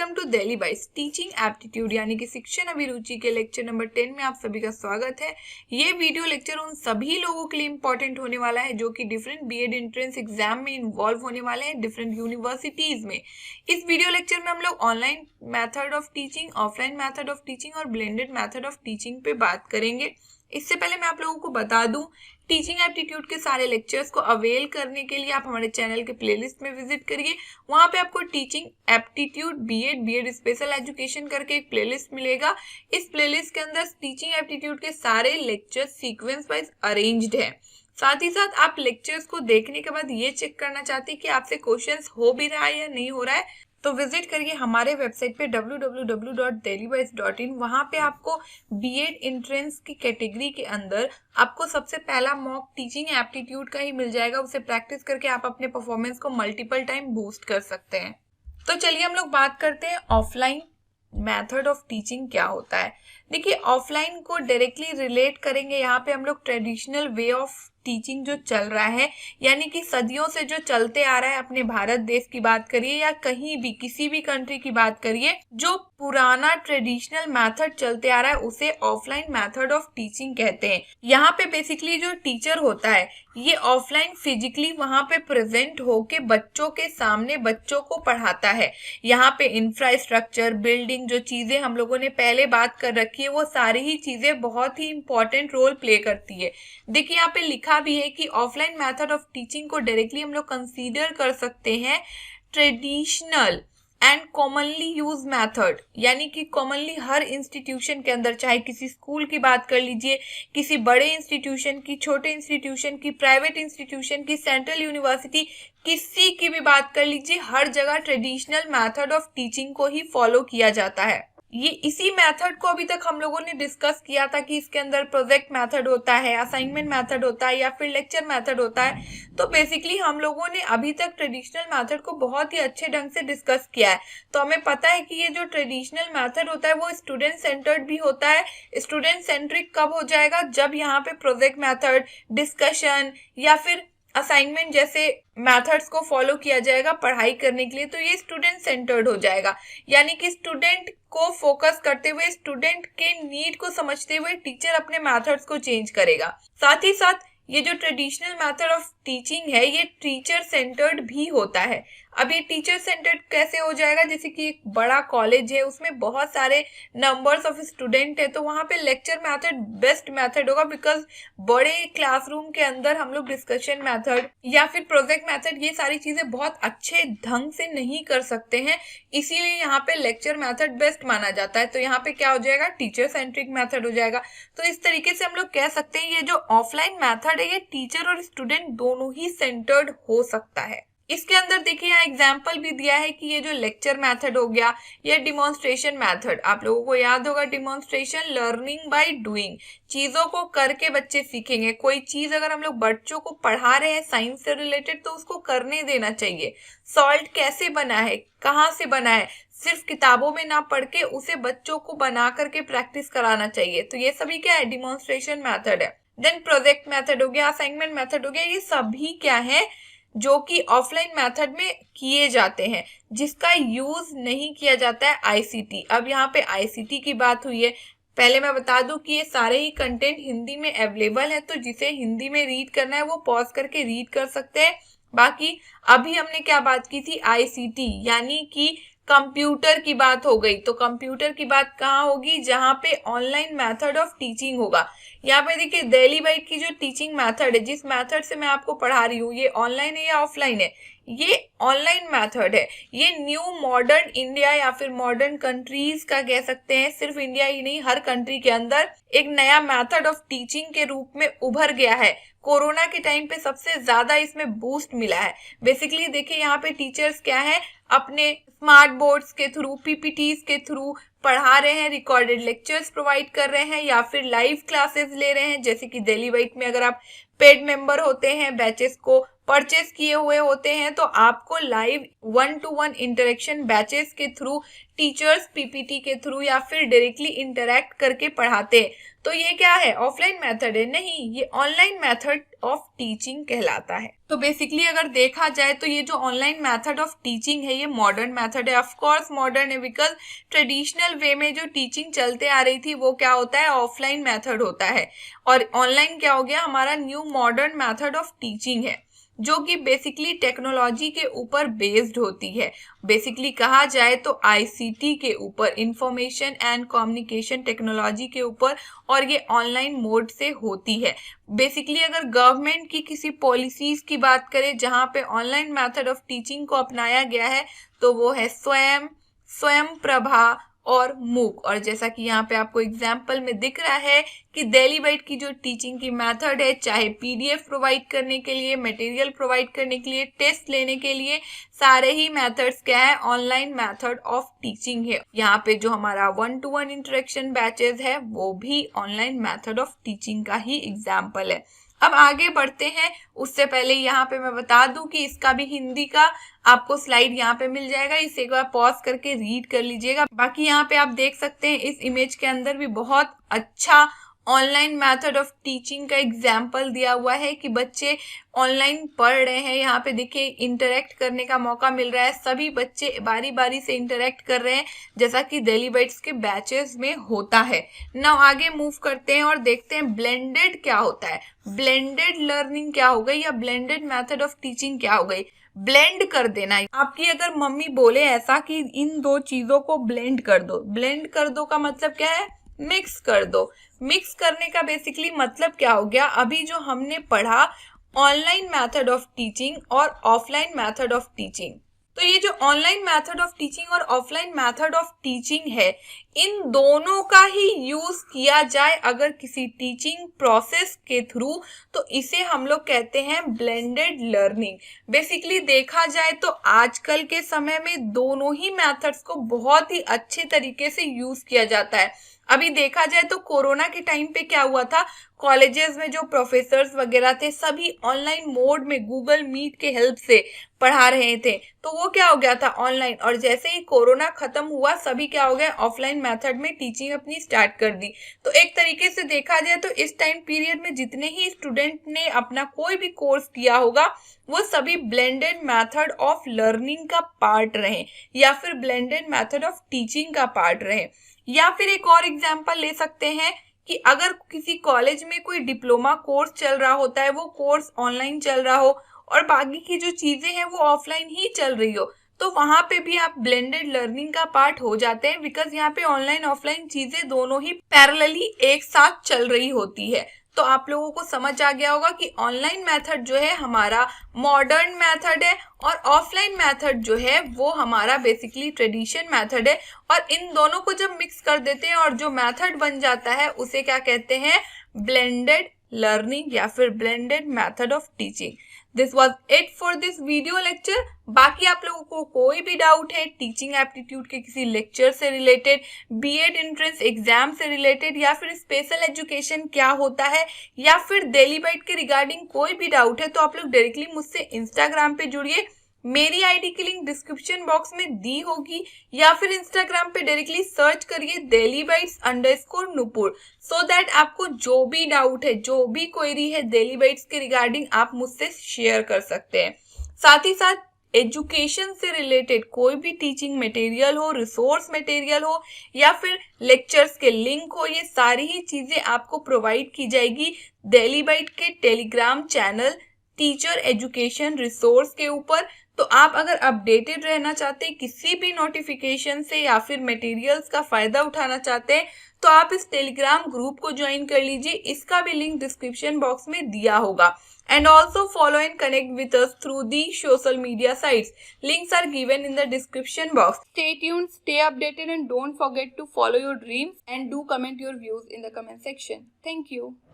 Welcome to Delhi bytes teaching aptitude यानी कि शिक्षण अभिरुचि के लेक्चर नंबर 10 में आप सभी का स्वागत है। ये वीडियो लेक्चर उन सभी लोगों के लिए इंपॉर्टेंट होने वाला है जो कि डिफरेंट बीएड एंट्रेंस एग्जाम में इन्वॉल्व होने वाले हैं डिफरेंट यूनिवर्सिटीज में। इस वीडियो लेक्चर में हम लोग online method of teaching, offline method of teaching और ब्लेंडेड मेथड ऑफ टीचिंग पे बात करेंगे। इससे पहले मैं आप लोगों को बता दूं, टीचिंग एप्टीट्यूड के सारे लेक्चर्स को अवेल करने के लिए आप हमारे चैनल के प्लेलिस्ट में विजिट करिए। वहां पे आपको teaching aptitude BEd special education करके एक प्लेलिस्ट मिलेगा। इस प्लेलिस्ट के अंदर टीचिंग एप्टीट्यूड के सारे लेक्चर्स सीक्वेंस वाइज अरेंज्ड हैं। साथ ही साथ आप लेक्चर्स को देखने के बाद ये चेक करना चाहते हैं कि आपसे क्वेश्चंस हो भी रहा है या नहीं हो रहा है, तो विजिट करिए हमारे वेबसाइट पे www.delhibytes.in। वहां पे आपको बीएड एंट्रेंस की कैटेगरी के अंदर आपको सबसे पहला मॉक टीचिंग एप्टीट्यूड का ही मिल जाएगा। उसे प्रैक्टिस करके आप अपने परफॉर्मेंस को मल्टीपल टाइम बूस्ट कर सकते हैं। तो चलिए हम लोग बात करते हैं ऑफलाइन मेथड ऑफ टीचिंग क्या होता है। देखिए, ऑफलाइन को डायरेक्टली रिलेट करेंगे यहाँ पे हम लोग ट्रेडिशनल वे ऑफ टीचिंग जो चल रहा है, यानी कि सदियों से जो चलते आ रहा है, अपने भारत देश की बात करिए या कहीं भी किसी भी कंट्री की बात करिए, जो पुराना ट्रेडिशनल मेथड चलते आ रहा है उसे ऑफलाइन मेथड ऑफ टीचिंग कहते हैं। यहाँ पे बेसिकली जो टीचर होता है ये ऑफलाइन फिजिकली वहां पे प्रेजेंट होके बच्चों के सामने बच्चों को पढ़ाता है। यहाँ पे इंफ्रास्ट्रक्चर, बिल्डिंग, जो चीजें हम लोगों ने पहले बात कर रखी है वो सारी ही चीजें बहुत ही इंपॉर्टेंट रोल प्ले करती है। देखिए यहाँ पे लिखा भी है कि ऑफलाइन मेथड ऑफ टीचिंग को डायरेक्टली हम लोग कंसीडर कर सकते हैं traditional and commonly use method, यानी कि कॉमनली हर इंस्टीट्यूशन के अंदर, चाहे किसी स्कूल की बात कर लीजिए, किसी बड़े इंस्टीट्यूशन की, छोटे इंस्टीट्यूशन की, प्राइवेट इंस्टीट्यूशन की, सेंट्रल यूनिवर्सिटी, किसी की भी बात कर लीजिए, हर जगह ट्रेडिशनल मेथड ऑफ टीचिंग को ही फॉलो किया जाता है। ये इसी मेथड को अभी तक हम लोगों ने डिस्कस किया था कि इसके अंदर प्रोजेक्ट मेथड होता है, असाइनमेंट मेथड होता है या फिर लेक्चर मेथड होता है। तो बेसिकली हम लोगों ने अभी तक ट्रेडिशनल मेथड को बहुत ही अच्छे ढंग से डिस्कस किया है। तो हमें पता है कि ये जो ट्रेडिशनल मेथड होता है वो स्टूडेंट सेंटर्ड भी होता है। स्टूडेंट सेंट्रिक कब हो जाएगा? जब यहाँ पे प्रोजेक्ट मेथड, डिस्कशन या फिर असाइनमेंट जैसे मेथड्स को फॉलो किया जाएगा पढ़ाई करने के लिए, तो ये स्टूडेंट सेंटर्ड हो जाएगा। यानी कि स्टूडेंट को फोकस करते हुए, स्टूडेंट के नीड को समझते हुए टीचर अपने मेथड्स को चेंज करेगा। साथ ही साथ ये जो ट्रेडिशनल मेथड ऑफ टीचिंग है ये टीचर सेंटर्ड भी होता है। अब ये टीचर सेंटर्ड कैसे हो जाएगा? जैसे कि एक बड़ा कॉलेज है, उसमें बहुत सारे नंबर्स ऑफ स्टूडेंट है, तो वहां पे लेक्चर मेथड बेस्ट मेथड होगा, बिकॉज बड़े क्लासरूम के अंदर हम लोग डिस्कशन मेथड या फिर प्रोजेक्ट मेथड ये सारी चीजें बहुत अच्छे ढंग से नहीं कर सकते हैं, इसीलिए यहाँ पे लेक्चर मेथड बेस्ट माना जाता है। तो यहाँ पे क्या हो जाएगा? टीचर सेंट्रिक मेथड हो जाएगा। तो इस तरीके से हम लोग कह सकते हैं ये जो ऑफलाइन मेथड है ये टीचर और स्टूडेंट दोनों ही सेंटर्ड हो सकता है। इसके अंदर देखिए यहाँ एग्जाम्पल भी दिया है कि ये जो लेक्चर मेथड हो गया, ये डिमॉन्स्ट्रेशन मेथड, आप लोगों को याद होगा डिमॉन्स्ट्रेशन, लर्निंग बाय डूइंग, चीजों को करके बच्चे सीखेंगे। कोई चीज अगर हम लोग बच्चों को पढ़ा रहे हैं साइंस से रिलेटेड तो उसको करने देना चाहिए। सॉल्ट कैसे बना है, कहाँ से बना है, सिर्फ किताबों में ना पढ़ के उसे बच्चों को बना करके प्रैक्टिस कराना चाहिए। तो ये सभी क्या है? डिमॉन्स्ट्रेशन मेथड है। देन प्रोजेक्ट मेथड हो गया, असाइनमेंट मेथड हो गया, ये सभी क्या है जो कि ऑफलाइन मेथड में किए जाते हैं, जिसका यूज नहीं किया जाता है आईसीटी। अब यहाँ पे आईसीटी की बात हुई है, पहले मैं बता दूं कि ये सारे ही कंटेंट हिंदी में अवेलेबल है, तो जिसे हिंदी में रीड करना है वो पॉज करके रीड कर सकते हैं। बाकी अभी हमने क्या बात की थी? आईसीटी यानी कि कंप्यूटर की बात हो गई। तो कंप्यूटर की बात कहाँ होगी? जहाँ पे ऑनलाइन मेथड ऑफ टीचिंग होगा। यहाँ पे देखिए दिल्ली बाइट की जो टीचिंग मेथड है, जिस मेथड से मैं आपको पढ़ा रही हूँ, ये ऑनलाइन है या ऑफलाइन है? ये ऑनलाइन मेथड है। ये न्यू मॉडर्न इंडिया या फिर मॉडर्न कंट्रीज का कह सकते हैं, सिर्फ इंडिया ही नहीं हर कंट्री के अंदर एक नया मेथड ऑफ टीचिंग के रूप में उभर गया है। कोरोना के टाइम पे सबसे ज्यादा इसमें बूस्ट मिला है। बेसिकली देखिए यहाँ पे टीचर्स क्या है, अपने स्मार्ट बोर्ड्स के थ्रू, पीपीटीज के थ्रू पढ़ा रहे हैं, रिकॉर्डेड लेक्चर्स प्रोवाइड कर रहे हैं या फिर लाइव क्लासेस ले रहे हैं। जैसे कि दिल्ली बाइट में अगर आप पेड मेंबर होते हैं, बैचेस को परचेस किए हुए होते हैं, तो आपको लाइव 1-to-1 इंटरेक्शन बैचेस के थ्रू टीचर्स पीपीटी के थ्रू या फिर डायरेक्टली इंटरेक्ट करके पढ़ाते हैं। तो ये क्या है, ऑफलाइन मेथड है? नहीं, ये ऑनलाइन मेथड ऑफ टीचिंग कहलाता है। तो बेसिकली अगर देखा जाए तो ये जो ऑनलाइन मेथड ऑफ टीचिंग है ये मॉडर्न मेथड है। ऑफ कोर्स मॉडर्न है, बिकॉज ट्रेडिशनल वे में जो टीचिंग चलते आ रही थी वो क्या होता है, ऑफलाइन मेथड होता है, और ऑनलाइन क्या हो गया, हमारा new modern method of teaching है, जो कि बेसिकली टेक्नोलॉजी के ऊपर बेस्ड होती है। बेसिकली कहा जाए तो आईसीटी के ऊपर, इंफॉर्मेशन एंड कम्युनिकेशन टेक्नोलॉजी के ऊपर, और ये ऑनलाइन मोड से होती है। बेसिकली अगर गवर्नमेंट की किसी पॉलिसीज की बात करें जहां पे ऑनलाइन मेथड ऑफ टीचिंग को अपनाया गया है तो वो है स्वयं प्रभा और मूक। और जैसा कि यहाँ पे आपको एग्जाम्पल में दिख रहा है कि दिल्ली बाइट की जो टीचिंग की मेथड है, चाहे पीडीएफ प्रोवाइड करने के लिए, मटेरियल प्रोवाइड करने के लिए, टेस्ट लेने के लिए, सारे ही मेथड्स क्या है, ऑनलाइन मेथड ऑफ टीचिंग है। यहाँ पे जो हमारा 1-to-1 इंटरेक्शन बैचेस है वो भी ऑनलाइन मेथड ऑफ टीचिंग का ही एग्जाम्पल है। अब आगे बढ़ते हैं, उससे पहले यहाँ पे मैं बता दूं कि इसका भी हिंदी का आपको स्लाइड यहाँ पे मिल जाएगा, इसे एक बार पॉज करके रीड कर लीजिएगा। बाकी यहाँ पे आप देख सकते हैं इस इमेज के अंदर भी बहुत अच्छा ऑनलाइन मेथड ऑफ टीचिंग का एग्जाम्पल दिया हुआ है कि बच्चे ऑनलाइन पढ़ रहे हैं। यहाँ पे देखिए इंटरेक्ट करने का मौका मिल रहा है, सभी बच्चे बारी बारी से इंटरेक्ट कर रहे हैं जैसा कि दिल्ली बाइट्स के बैचेस में होता है। नाउ आगे मूव करते हैं और देखते हैं ब्लेंडेड क्या होता है, ब्लेंडेड लर्निंग क्या हो गई, या ब्लेंडेड मेथड ऑफ टीचिंग क्या हो गई। ब्लेंड कर देना, आपकी अगर मम्मी बोले ऐसा कि इन दो चीजों को ब्लेंड कर दो, ब्लेंड कर दो का मतलब क्या है, मिक्स कर दो। मिक्स करने का बेसिकली मतलब क्या हो गया, अभी जो हमने पढ़ा ऑनलाइन मेथड ऑफ टीचिंग और ऑफलाइन मेथड ऑफ टीचिंग, तो ये जो ऑनलाइन मेथड ऑफ टीचिंग और ऑफलाइन मेथड ऑफ टीचिंग है, इन दोनों का ही यूज किया जाए अगर किसी टीचिंग प्रोसेस के थ्रू, तो इसे हम लोग कहते हैं ब्लेंडेड लर्निंग। बेसिकली देखा जाए तो आजकल के समय में दोनों ही मेथड्स को बहुत ही अच्छे तरीके से यूज किया जाता है। अभी देखा जाए तो कोरोना के टाइम पे क्या हुआ था, कॉलेजेस में जो प्रोफेसर्स वगैरह थे सभी ऑनलाइन मोड में गूगल मीट के हेल्प से पढ़ा रहे थे, तो वो क्या हो गया था ऑनलाइन, और जैसे ही कोरोना खत्म हुआ सभी क्या हो गया, ऑफलाइन मेथड में टीचिंग अपनी स्टार्ट कर दी। तो एक तरीके से देखा जाए तो इस टाइम पीरियड में जितने ही स्टूडेंट ने अपना कोई भी कोर्स किया होगा वो सभी ब्लेंडेड मेथड ऑफ लर्निंग का पार्ट रहे, या फिर ब्लेंडेड मेथड ऑफ टीचिंग का पार्ट रहे। या फिर एक और एग्जांपल ले सकते हैं कि अगर किसी कॉलेज में कोई डिप्लोमा कोर्स चल रहा होता है, वो कोर्स ऑनलाइन चल रहा हो और बाकी की जो चीजें हैं वो ऑफलाइन ही चल रही हो, तो वहां पे भी आप ब्लेंडेड लर्निंग का पार्ट हो जाते हैं, बिकॉज यहाँ पे ऑनलाइन ऑफलाइन चीजें दोनों ही पैरेलली एक साथ चल रही होती है। तो आप लोगों को समझ आ गया होगा कि ऑनलाइन मेथड जो है हमारा मॉडर्न मेथड है और ऑफलाइन मेथड जो है वो हमारा बेसिकली ट्रेडिशन मेथड है, और इन दोनों को जब मिक्स कर देते हैं और जो मेथड बन जाता है उसे क्या कहते हैं, ब्लेंडेड लर्निंग या फिर blended method of teaching. This was it for this video lecture. बाकी आप लोगों को कोई भी डाउट है टीचिंग एप्टीट्यूड के किसी लेक्चर से रिलेटेड, बीएड एंट्रेंस एग्जाम से रिलेटेड, या फिर स्पेशल एजुकेशन क्या होता है, या फिर दिल्ली बाइट के रिगार्डिंग कोई भी डाउट है, तो आप लोग डायरेक्टली मुझसे इंस्टाग्राम पे जुड़िए। मेरी आईडी की लिंक डिस्क्रिप्शन बॉक्स में दी होगी, या फिर इंस्टाग्राम पे डायरेक्टली सर्च करिए delhibytes_nupur, सो दैट आपको जो भी डाउट है, जो भी क्वेरी है दिल्ली बाइट्स के रिगार्डिंग आप मुझसे शेयर कर सकते हैं। साथ ही साथ एजुकेशन से रिलेटेड कोई भी टीचिंग मटेरियल हो, रिसोर्स मटेरियल हो, या फिर लेक्चर्स के लिंक हो, ये सारी ही चीजें आपको प्रोवाइड की जाएगी दिल्ली बाइट के Telegram channel teacher education resource के ऊपर। तो आप अगर अपडेटेड रहना चाहते हैं किसी भी नोटिफिकेशन से या फिर मटेरियल्स का फायदा उठाना चाहते हैं, तो आप इस टेलीग्राम ग्रुप को ज्वाइन कर लीजिए, इसका भी लिंक डिस्क्रिप्शन बॉक्स में दिया होगा। And also follow and connect with us through the social media sites. Links are given in the description box. Stay tuned, stay updated, and don't forget to follow your dreams and do comment your views in the comment section. Thank you.